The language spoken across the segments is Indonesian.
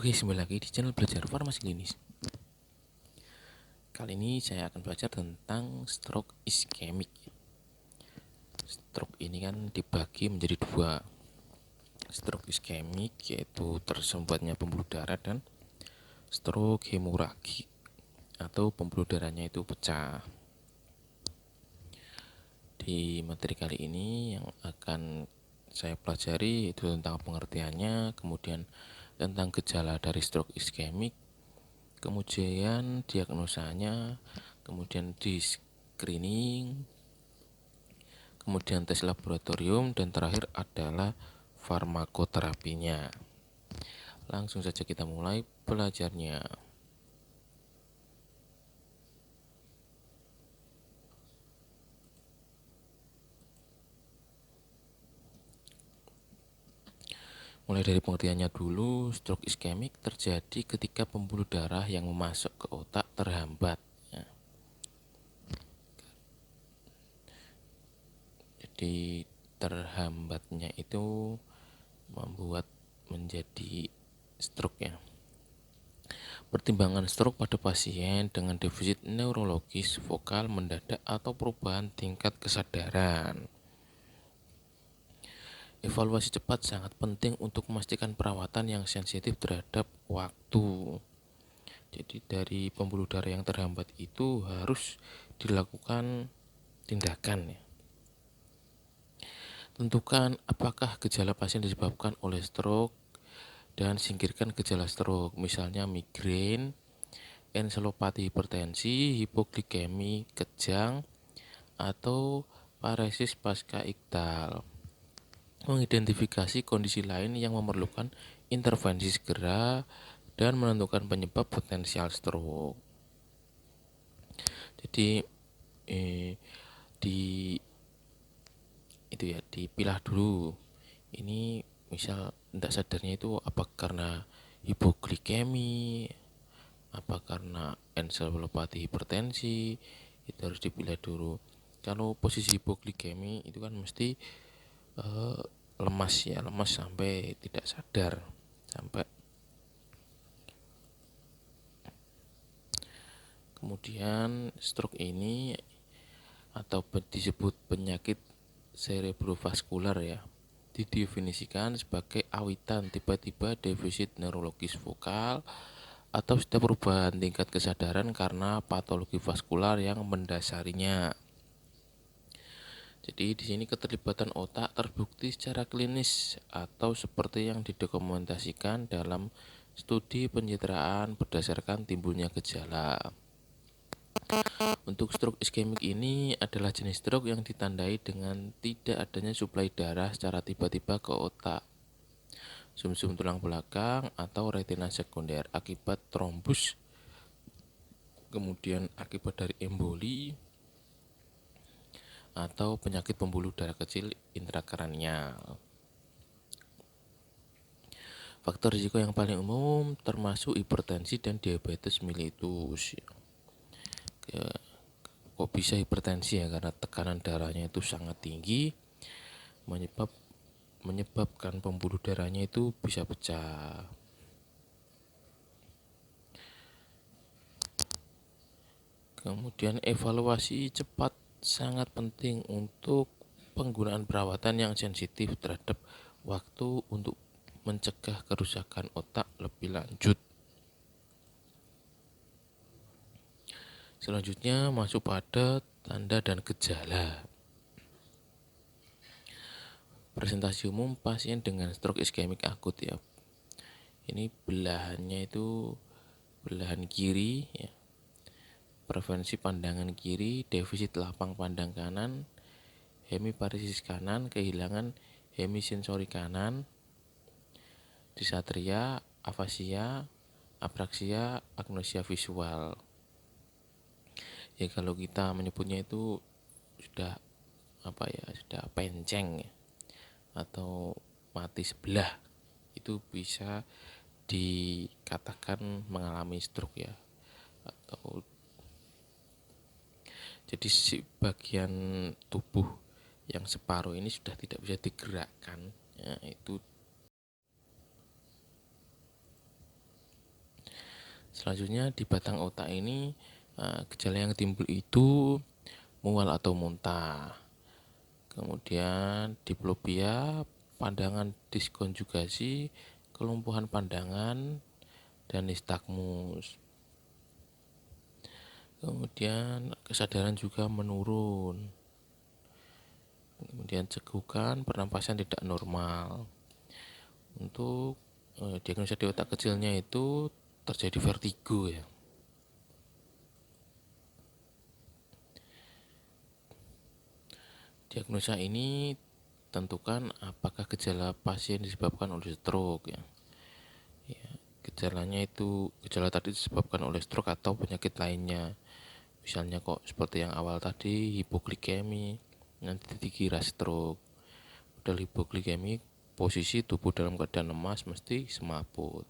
Oke, kembali lagi di channel belajar farmasi klinis. Kali ini saya akan belajar tentang stroke iskemik. Stroke ini kan dibagi menjadi dua. Stroke iskemik yaitu tersumbatnya pembuluh darah, dan stroke hemoragik atau pembuluh darahnya itu pecah. Di materi kali ini yang akan saya pelajari itu tentang pengertiannya, kemudian tentang gejala dari stroke iskemik, kemudian diagnosanya, kemudian di screening, kemudian tes laboratorium, dan terakhir adalah farmakoterapinya. Langsung saja kita mulai belajarnya. Mulai dari pengertiannya dulu. Stroke iskemik terjadi ketika pembuluh darah yang memasuk ke otak terhambat. Jadi terhambatnya itu membuat menjadi stroke ya. Pertimbangan stroke pada pasien dengan defisit neurologis vokal mendadak atau perubahan tingkat kesadaran. Evaluasi cepat sangat penting untuk memastikan perawatan yang sensitif terhadap waktu. Jadi dari pembuluh darah yang terhambat itu harus dilakukan tindakan ya. Tentukan apakah gejala pasien disebabkan oleh stroke dan singkirkan gejala stroke, misalnya migrain, enselopati hipertensi, hipoglikemi kejang, atau paresis pasca iktal. Mengidentifikasi kondisi lain yang memerlukan intervensi segera dan menentukan penyebab potensial stroke. Jadi dipilah dulu. Ini misal tidak sadarnya itu apa karena hipoglikemi, apa karena enselopati hipertensi, itu harus dipilah dulu. Kalau posisi hipoglikemi itu kan mesti lemas sampai tidak sadar, sampai kemudian stroke ini atau disebut penyakit cerebrovaskular ya, didefinisikan sebagai awitan tiba-tiba defisit neurologis vokal atau setiap perubahan tingkat kesadaran karena patologi vaskular yang mendasarinya. Jadi di sini keterlibatan otak terbukti secara klinis atau seperti yang didokumentasikan dalam studi pencitraan berdasarkan timbulnya gejala. Untuk stroke iskemik ini adalah jenis stroke yang ditandai dengan tidak adanya suplai darah secara tiba-tiba ke otak, sumsum tulang belakang atau retina sekunder akibat trombus, kemudian akibat dari emboli atau penyakit pembuluh darah kecil intrakranial. Faktor risiko yang paling umum termasuk hipertensi dan diabetes mellitus. Kok bisa hipertensi ya? Karena tekanan darahnya itu sangat tinggi, menyebabkan pembuluh darahnya itu bisa pecah. Kemudian evaluasi cepat sangat penting untuk penggunaan perawatan yang sensitif terhadap waktu untuk mencegah kerusakan otak lebih lanjut. Selanjutnya masuk pada tanda dan gejala. Presentasi umum pasien dengan stroke iskemik akut ya. Ini belahannya itu belahan kiri ya. Preferensi pandangan kiri, defisit lapang pandang kanan, hemiparesis kanan, kehilangan hemisensori kanan, disatria, afasia, apraksia, agnosia visual. Ya kalau kita menyebutnya itu sudah sudah penceng ya, atau mati sebelah, itu bisa dikatakan mengalami stroke ya. Atau jadi si bagian tubuh yang separuh ini sudah tidak bisa digerakkan ya, itu Selanjutnya di batang otak ini gejala yang timbul itu mual atau muntah. Kemudian diplopia, pandangan diskonjugasi, kelumpuhan pandangan, dan nistagmus. Kemudian kesadaran juga menurun. Kemudian cegukan, pernapasan tidak normal. Untuk diagnosa di otak kecilnya itu terjadi vertigo ya. Diagnosa ini tentukan apakah gejala pasien disebabkan oleh stroke ya. Gejala tadi disebabkan oleh stroke atau penyakit lainnya. Misalnya kok seperti yang awal tadi, hipoglikemi, nanti dikira stroke. Padahal hipoglikemi posisi tubuh dalam keadaan lemas mesti semaput.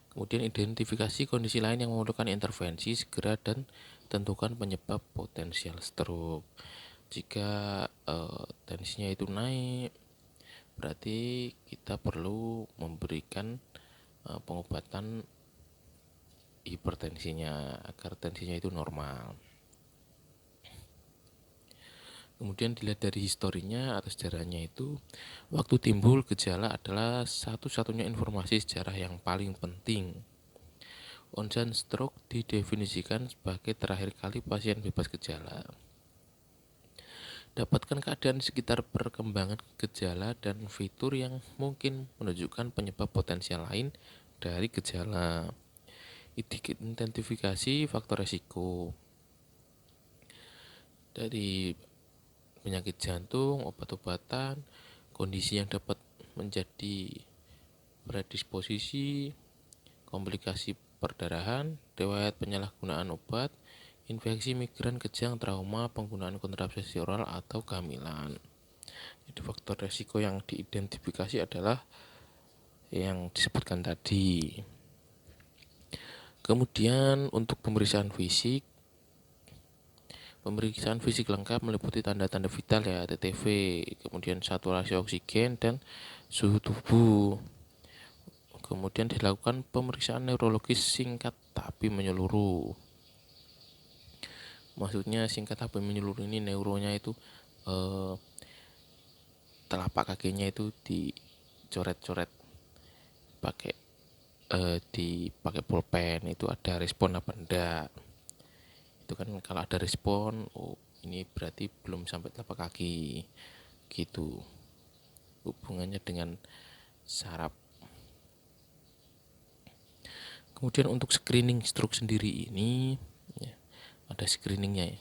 Kemudian identifikasi kondisi lain yang memerlukan intervensi segera dan tentukan penyebab potensial stroke. Jika tensinya itu naik, berarti kita perlu memberikan pengobatan hipertensinya agar tensinya itu normal. Kemudian dilihat dari historinya atau sejarahnya itu, waktu timbul gejala adalah satu-satunya informasi sejarah yang paling penting. Onset stroke didefinisikan sebagai terakhir kali pasien bebas gejala. Dapatkan keadaan sekitar perkembangan gejala dan fitur yang mungkin menunjukkan penyebab potensial lain dari gejala. Identifikasi faktor resiko. Dari penyakit jantung, obat-obatan, kondisi yang dapat menjadi predisposisi, komplikasi perdarahan, riwayat penyalahgunaan obat, infeksi migran kejang, trauma, penggunaan kontrasepsi oral atau kehamilan. Jadi faktor resiko yang diidentifikasi adalah yang disebutkan tadi. Kemudian untuk pemeriksaan fisik lengkap meliputi tanda-tanda vital ya, TTV, kemudian saturasi oksigen dan suhu tubuh. Kemudian dilakukan pemeriksaan neurologis singkat tapi menyeluruh. Maksudnya singkat tapi menyeluruh ini neuronya itu telapak kakinya itu dicoret-coret pakai dipakai pulpen, itu ada respon apa enggak. Itu kan kalau ada respon, oh ini berarti belum sampai telapak kaki gitu, hubungannya dengan saraf. Kemudian untuk screening stroke sendiri ini ya, ada screeningnya ya,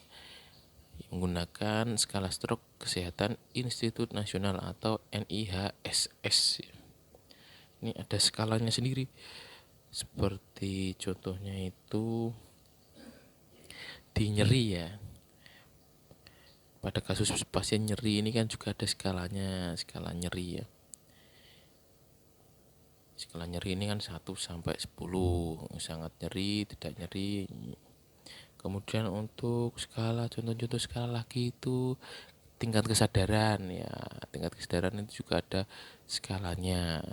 menggunakan skala stroke kesehatan Institut Nasional atau NIHSS. Ini ada skalanya sendiri. Seperti contohnya itu di nyeri ya. Pada kasus pasien nyeri ini kan juga ada skalanya, skala nyeri ya. Skala nyeri ini kan 1 sampai 10, sangat nyeri, tidak nyeri. Kemudian untuk skala, contoh-contoh skala lagi itu tingkat kesadaran ya. Tingkat kesadaran itu juga ada skalanya,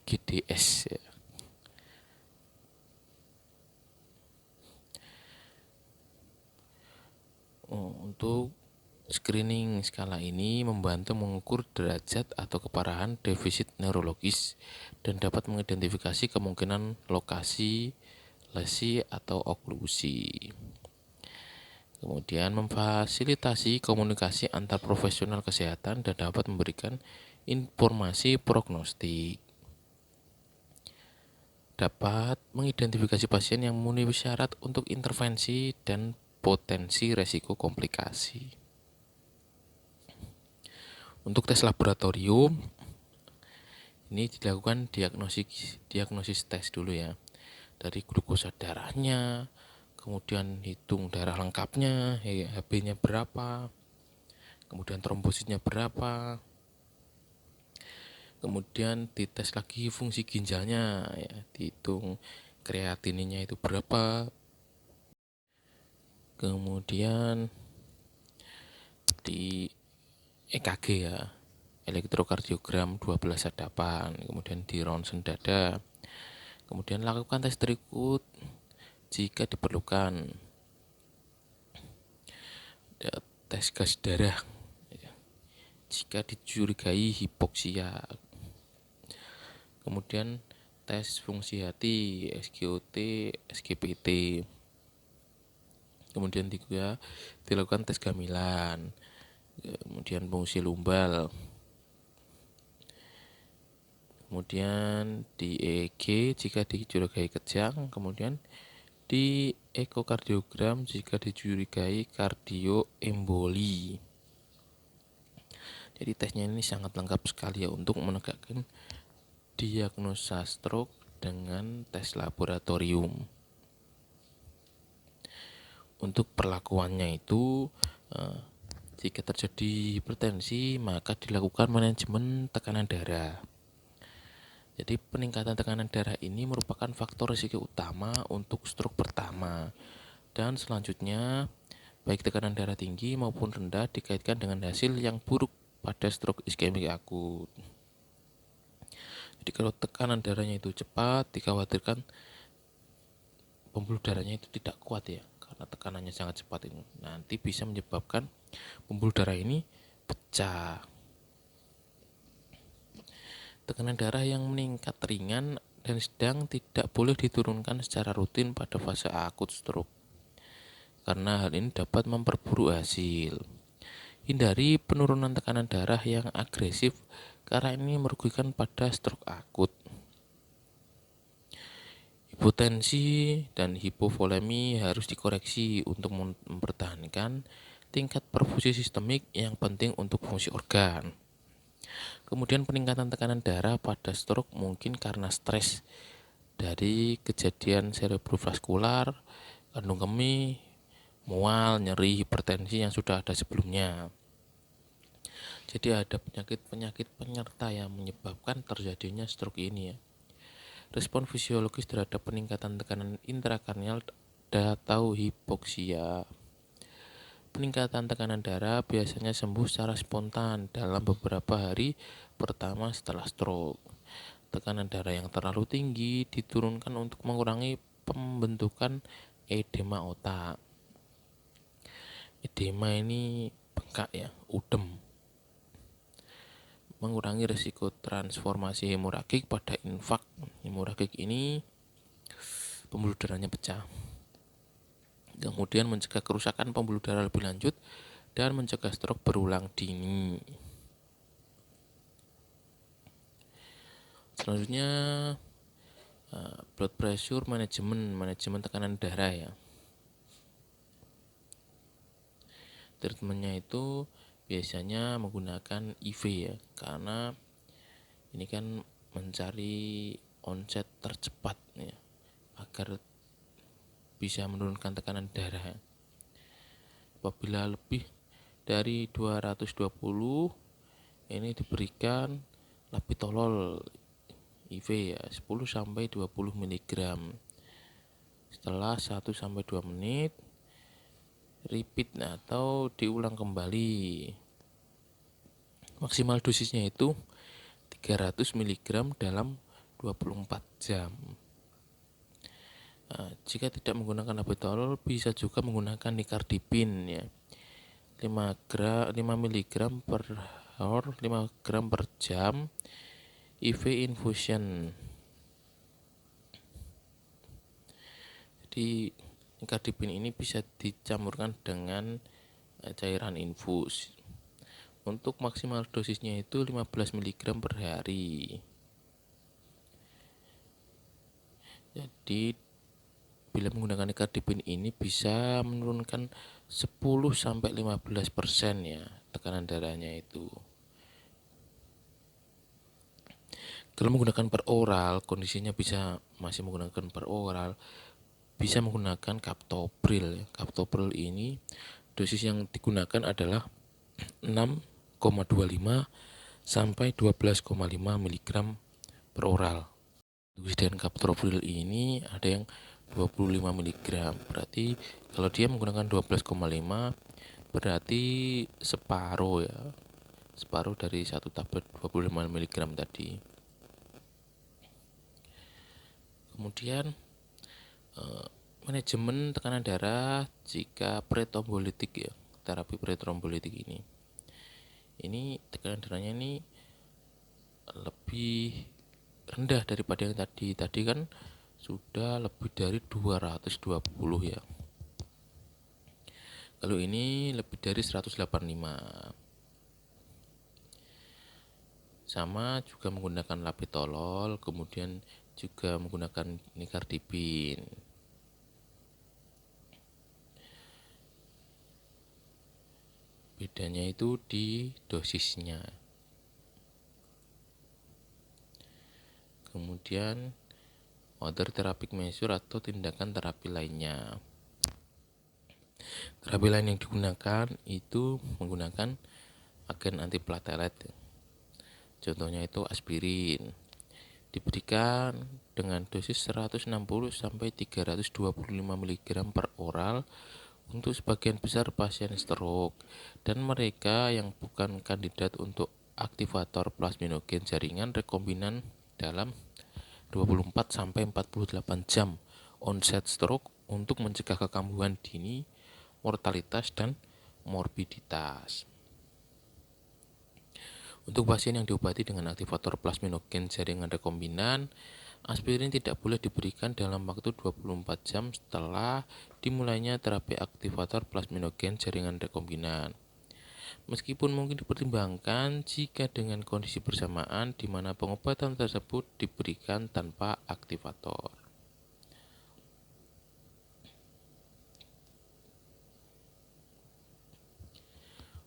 GDS ya. Untuk screening skala ini membantu mengukur derajat atau keparahan defisit neurologis dan dapat mengidentifikasi kemungkinan lokasi lesi atau oklusi. Kemudian memfasilitasi komunikasi antar profesional kesehatan dan dapat memberikan informasi prognostik. Dapat mengidentifikasi pasien yang memenuhi syarat untuk intervensi dan potensi resiko komplikasi. Untuk tes laboratorium ini dilakukan diagnosis tes dulu ya, dari glukosa darahnya, kemudian hitung darah lengkapnya, HB-nya berapa, kemudian trombositnya berapa, kemudian dites lagi fungsi ginjalnya ya, dihitung kreatininnya itu berapa, kemudian di EKG ya, elektrokardiogram 12 sadapan, kemudian di ronsen dada, Kemudian lakukan tes berikut jika diperlukan. Tes gas darah jika dicurigai hipoksia. Kemudian tes fungsi hati SGOT, SGPT. Kemudian dilakukan tes gamilan. Kemudian fungsi lumbal. Kemudian di EEG jika dicurigai kejang. Kemudian di ekokardiogram jika dicurigai kardioemboli. Jadi tesnya ini sangat lengkap sekali ya untuk menegakkan diagnosa stroke dengan tes laboratorium. Untuk perlakuannya itu jika terjadi hipertensi maka dilakukan manajemen tekanan darah. Jadi peningkatan tekanan darah ini merupakan faktor risiko utama untuk stroke pertama. Dan selanjutnya baik tekanan darah tinggi maupun rendah dikaitkan dengan hasil yang buruk pada stroke iskemik akut. Jadi kalau tekanan darahnya itu cepat, dikhawatirkan pembuluh darahnya itu tidak kuat ya, karena tekanannya sangat cepat ini. Nanti bisa menyebabkan pembuluh darah ini pecah. Tekanan darah yang meningkat ringan dan sedang tidak boleh diturunkan secara rutin pada fase akut stroke, karena hal ini dapat memperburuk hasil. Hindari penurunan tekanan darah yang agresif karena ini merugikan pada stroke akut. Hipotensi dan hipovolemi harus dikoreksi untuk mempertahankan tingkat perfusi sistemik yang penting untuk fungsi organ. Kemudian peningkatan tekanan darah pada stroke mungkin karena stres dari kejadian cerebrovaskular, kandung kemih, mual, nyeri, hipertensi yang sudah ada sebelumnya. Jadi ada penyakit-penyakit penyerta yang menyebabkan terjadinya stroke ini ya. Respon fisiologis terhadap peningkatan tekanan intrakranial atau hipoksia. Peningkatan tekanan darah biasanya sembuh secara spontan dalam beberapa hari pertama setelah stroke. Tekanan darah yang terlalu tinggi diturunkan untuk mengurangi pembentukan edema otak. Edema ini bengkak ya, udem. Mengurangi risiko transformasi hemoragik pada infak. Hemoragik ini pembuluh darahnya pecah. Kemudian mencegah kerusakan pembuluh darah lebih lanjut dan mencegah stroke berulang dini. Selanjutnya blood pressure manajemen tekanan darah ya. Treatmentnya itu biasanya menggunakan IV ya, karena ini kan mencari onset tercepat ya, agar bisa menurunkan tekanan darah. Apabila lebih dari 220 ini diberikan labetalol IV ya, 10 sampai 20 mg. Setelah 1 sampai 2 menit repeat atau diulang kembali. Maksimal dosisnya itu 300 mg dalam 24 jam. Jika tidak menggunakan labetalol bisa juga menggunakan nicardipine ya. 5 mg per hour, 5 gram per jam IV infusion. Jadi nicardipine ini bisa dicampurkan dengan cairan infus. Untuk maksimal dosisnya itu 15 mg per hari. Jadi bila menggunakan nicardipine ini bisa menurunkan 10 sampai 15% ya tekanan darahnya itu. Kalau menggunakan per oral, kondisinya masih menggunakan per oral, bisa menggunakan captopril. Captopril ini dosis yang digunakan adalah 6,25 sampai 12,5 mg per oral. Dosis dan captopril ini ada yang 25 mg. Berarti kalau dia menggunakan 12,5 berarti separuh ya. Separuh dari satu tablet 25 mg tadi. Kemudian manajemen tekanan darah jika pretrombolitik ya, terapi pretrombolitik ini tekanan darahnya ini lebih rendah daripada yang tadi kan sudah lebih dari 220 ya. Kalau ini lebih dari 185. Sama juga menggunakan labetalol, kemudian juga menggunakan nicardipin. Bedanya itu di dosisnya. Kemudian other therapeutic measure atau tindakan terapi lainnya. Terapi lain yang digunakan itu menggunakan agen antiplatelet. Contohnya itu aspirin. Diberikan dengan dosis 160 sampai 325 mg per oral untuk sebagian besar pasien stroke dan mereka yang bukan kandidat untuk aktivator plasminogen jaringan rekombinan dalam 24 sampai 48 jam onset stroke untuk mencegah kekambuhan dini, mortalitas dan morbiditas. Untuk pasien yang diobati dengan aktivator plasminogen jaringan rekombinan, aspirin tidak boleh diberikan dalam waktu 24 jam setelah dimulainya terapi aktivator plasminogen jaringan rekombinan. Meskipun mungkin dipertimbangkan jika dengan kondisi bersamaan di mana pengobatan tersebut diberikan tanpa aktivator.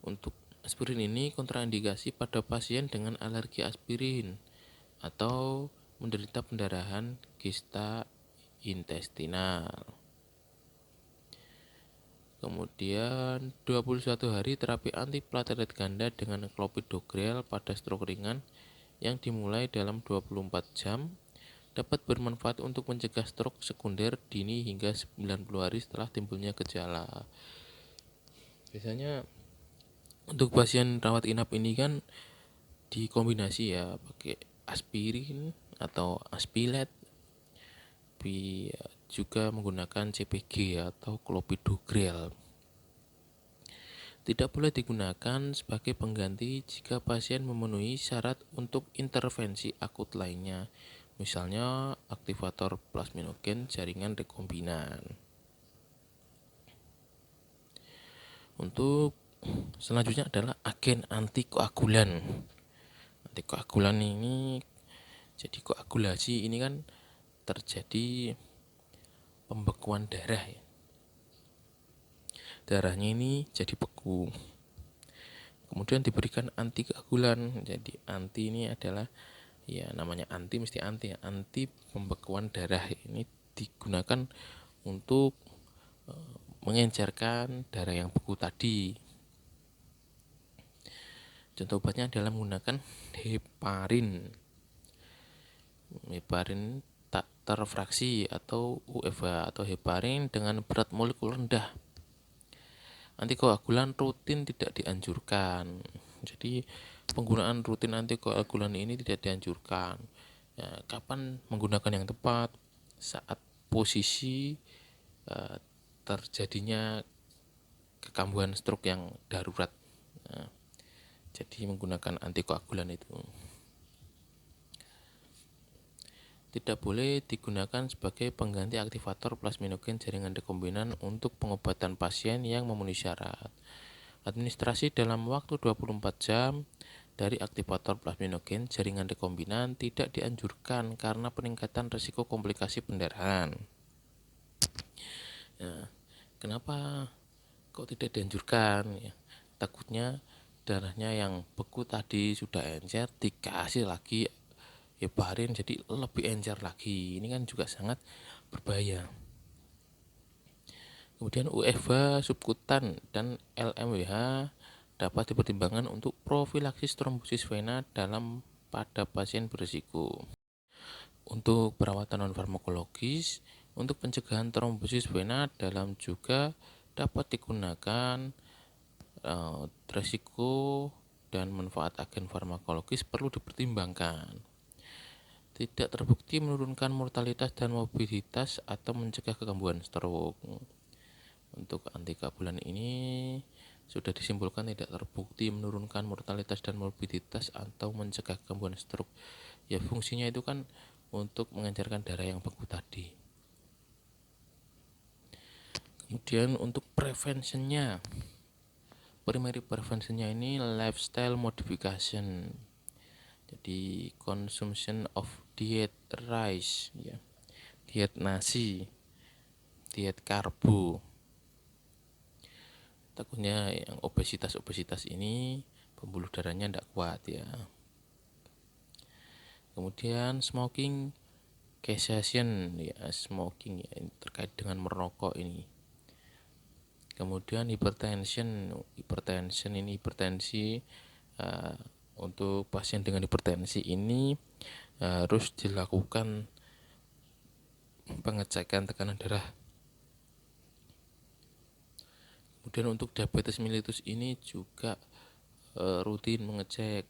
Untuk aspirin ini kontraindikasi pada pasien dengan alergi aspirin atau menderita pendarahan kista intestinal. Kemudian 21 hari terapi antiplatelet ganda dengan clopidogrel pada stroke ringan yang dimulai dalam 24 jam dapat bermanfaat untuk mencegah stroke sekunder dini hingga 90 hari setelah timbulnya gejala. Biasanya untuk pasien rawat inap ini kan dikombinasi ya, pakai aspirin atau aspilet, juga menggunakan CPG atau clopidogrel. Tidak boleh digunakan sebagai pengganti jika pasien memenuhi syarat untuk intervensi akut lainnya, misalnya aktivator plasminogen jaringan rekombinan. Untuk selanjutnya adalah agen antikoagulan. Antikoagulan ini jadi koagulasi ini kan terjadi pembekuan darah ya. Darahnya ini jadi beku. Kemudian diberikan antikoagulan. Jadi anti ini adalah ya namanya anti mesti anti ya. Anti pembekuan darah ini digunakan untuk mengencerkan darah yang beku tadi. Contoh obatnya adalah menggunakan heparin. Heparin tak terfraksi atau UFA atau heparin dengan berat molekul rendah. Antikoagulan rutin tidak dianjurkan. Jadi penggunaan rutin antikoagulan ini tidak dianjurkan. Ya, kapan menggunakan yang tepat? Saat posisi terjadinya kekambuhan stroke yang darurat. Nah, jadi menggunakan antikoagulan itu tidak boleh digunakan sebagai pengganti aktivator plasminogen jaringan rekombinan untuk pengobatan pasien yang memenuhi syarat. Administrasi dalam waktu 24 jam dari aktivator plasminogen jaringan rekombinan tidak dianjurkan karena peningkatan risiko komplikasi pendarahan. Nah, kenapa kok tidak dianjurkan? Ya, takutnya darahnya yang beku tadi sudah encer, dikasih lagi heparin jadi lebih encer lagi. Ini kan juga sangat berbahaya. Kemudian UFA subkutan dan LMWH dapat dipertimbangkan untuk profilaksis trombosis vena pada pasien berisiko. Untuk perawatan non-farmakologis, untuk pencegahan trombosis vena dalam juga dapat digunakan risiko dan manfaat agen farmakologis perlu dipertimbangkan. tidak terbukti menurunkan mortalitas dan morbiditas atau mencegah kekambuhan stroke. Untuk antikabulan ini sudah disimpulkan tidak terbukti menurunkan mortalitas dan morbiditas atau mencegah kekambuhan stroke. Ya, fungsinya itu kan untuk mengencerkan darah yang beku tadi. Kemudian untuk preventionnya, primary preventionnya ini lifestyle modification. Jadi consumption of diet rice, ya, diet nasi, diet karbo. Takutnya yang obesitas ini pembuluh darahnya tidak kuat ya. Kemudian smoking cessation, ya, smoking ya, terkait dengan merokok ini. Kemudian hipertensi ini hipertensi, untuk pasien dengan hipertensi ini harus dilakukan pengecekan tekanan darah. Kemudian untuk diabetes mellitus ini juga rutin mengecek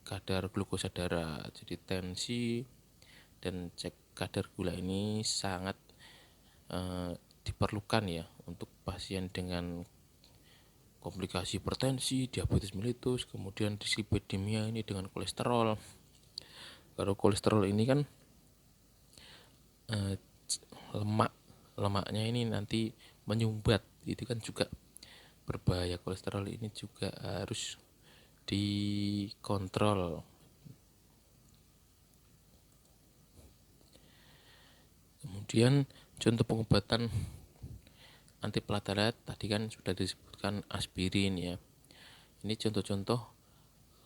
kadar glukosa darah. Jadi tensi dan cek kadar gula ini sangat diperlukan ya untuk pasien dengan komplikasi hipertensi, diabetes mellitus, kemudian dislipidemia ini dengan kolesterol. Kalau kolesterol ini kan lemaknya ini nanti menyumbat, itu kan juga berbahaya. Kolesterol ini juga harus dikontrol. Kemudian contoh pengobatan antiplatelet tadi kan sudah disebutkan aspirin ya. Ini contoh-contoh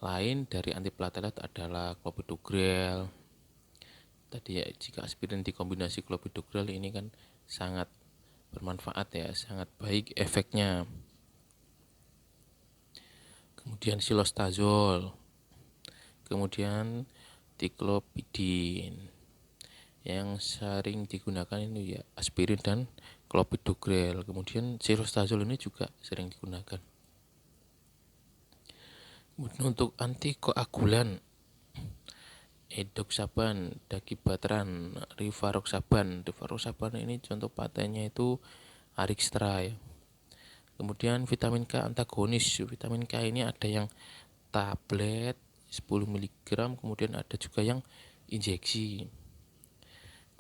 lain dari antiplatelet adalah clopidogrel. Tadi ya, jika aspirin dikombinasi clopidogrel ini kan sangat bermanfaat ya, sangat baik efeknya. Kemudian silostazol, kemudian diklopidin. Yang sering digunakan ini ya aspirin dan clopidogrel. Kemudian silostazol ini juga sering digunakan. Kemudian untuk antikoagulan, edoxaban, dakibatran, rivaroxaban. Rivaroxaban ini contoh patennya itu Arixtra ya. Kemudian vitamin K antagonis. Vitamin K ini ada yang tablet 10 mg, kemudian ada juga yang injeksi.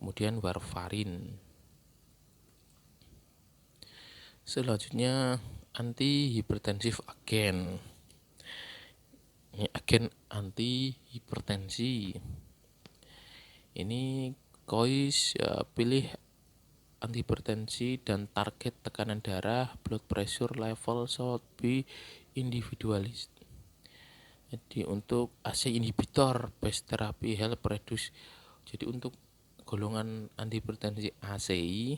Kemudian warfarin. Selanjutnya antihipertensif agen. Ini agen antihipertensi. Ini kois ya, pilih antihipertensi dan target tekanan darah, blood pressure level should be individualized. Jadi untuk AC inhibitor best therapy help reduce. Jadi untuk golongan antihipertensi ACI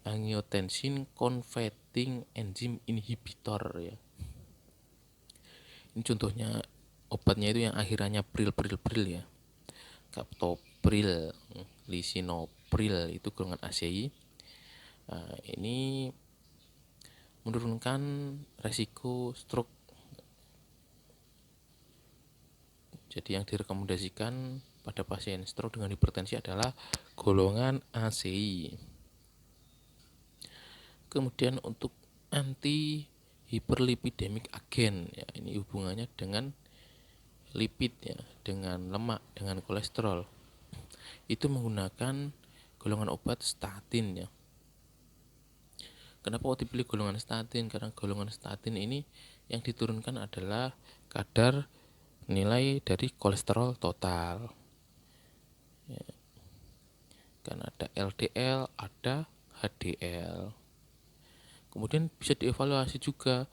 angiotensin converting enzyme inhibitor ya. Ini contohnya obatnya itu yang akhirannya pril ya. Captopril, lisinopril itu golongan ACI. Ini menurunkan resiko stroke. Jadi yang direkomendasikan pada pasien stroke dengan hipertensi adalah golongan ACI. Kemudian untuk anti hiperlipidemic agen ya, ini hubungannya dengan lipid ya, dengan lemak, dengan kolesterol. Itu menggunakan golongan obat statin ya. Kenapa dipilih golongan statin? Karena golongan statin ini yang diturunkan adalah kadar nilai dari kolesterol total ya. Kan ada LDL, ada HDL. Kemudian bisa dievaluasi juga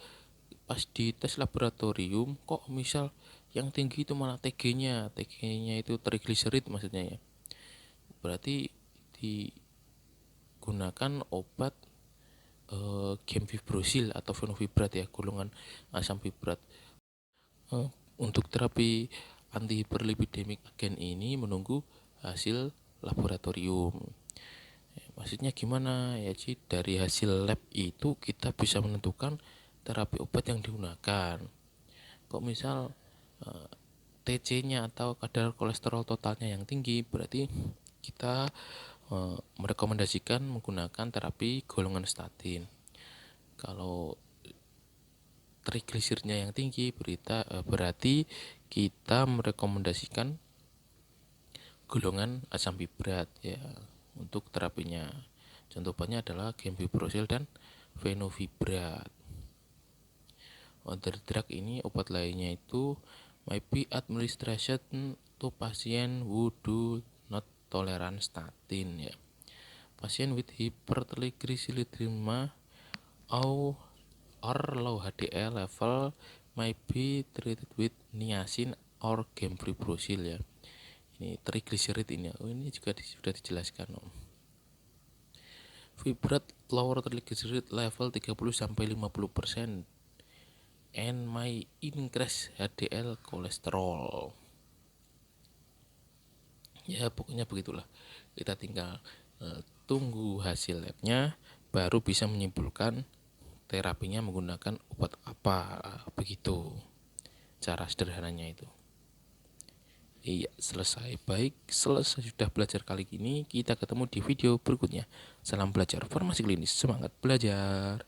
pas di tes laboratorium, kok misal yang tinggi itu malah TG-nya itu trigliserid maksudnya ya. Berarti digunakan obat gemfibrozil atau fenofibrat ya, golongan asam fibrat. Untuk terapi antihiperlipidemic agen ini menunggu hasil laboratorium. Maksudnya gimana ya Ci? Dari hasil lab itu kita bisa menentukan terapi obat yang digunakan. Kok misal TC-nya atau kadar kolesterol totalnya yang tinggi, berarti kita merekomendasikan menggunakan terapi golongan statin. Kalau trigliseridnya yang tinggi, berarti kita merekomendasikan golongan asam bibrat ya untuk terapinya. Contoh obatnya adalah gemfibrozil dan fenofibrat. Other drug ini, obat lainnya itu may be administration to patient who do not tolerant statin ya. Pasien with hypertriglyceridemia or low HDL level may be treated with niacin or gemfibrozil ya. Ini trigliserid ini. Ini juga sudah dijelaskan. Fibrat lower triglyceride level 30-50% and may increase HDL kolesterol. Ya pokoknya begitulah. Kita tinggal tunggu hasil labnya, baru bisa menyimpulkan terapinya menggunakan obat apa. Begitu cara sederhananya itu. Iya, selesai. Baik, selesai sudah belajar kali ini. Kita ketemu di video berikutnya. Salam belajar farmasi klinis. Semangat belajar.